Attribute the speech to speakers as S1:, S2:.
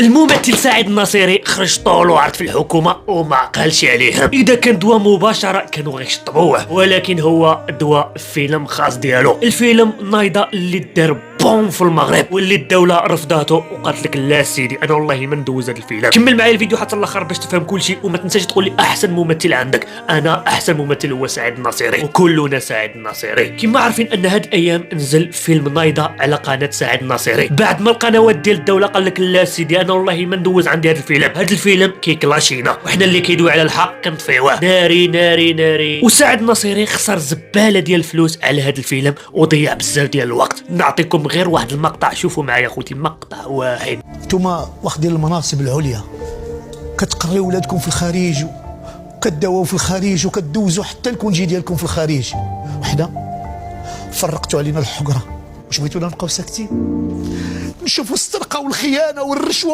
S1: الممثل سعيد الناصري خرج طول وعرض في الحكومه وما قالش عليهم. اذا كان دواء مباشره كانوا غيشطبوه، ولكن هو دواء فيلم خاص ديالو، الفيلم نايضه اللي دار بوم في المغرب واللي الدوله رفضاته وقالت لك لا سيدي انا والله ما ندوز هذا الفيلم. كمل معايا الفيديو حتى الاخر باش تفهم كل شيء، وما تنساش تقول لي احسن ممثل عندك. انا احسن ممثل هو سعيد الناصري وكلنا سعيد الناصري. كما عارفين ان هاد الايام نزل فيلم نايضه على قناه سعيد الناصري بعد ما القنوات ديال الدوله قال لك لا سيدي انا والله ما ندوز عندي هذا الفيلم. هذا الفيلم كيكلاشينا وحنا اللي كيدوي على الحق كنطفيوه ناري ناري ناري. وسعيد الناصري خسر زباله ديال الفلوس على هذا الفيلم وضيع بزاف ديال الوقت. نعطيكم غير واحد المقطع، شوفوا معايا خوتي مقطع واحد.
S2: نتوما واخدين المناصب العليا، كتقريو ولادكم في الخارج وكداووا في الخارج وكدوزوا حتى الكونجي ديالكم في الخارج، وحده فرقتوا علينا الحقره. واش بغيتونا نبقاو ساكتين نشوفوا السرقه والخيانه والرشوه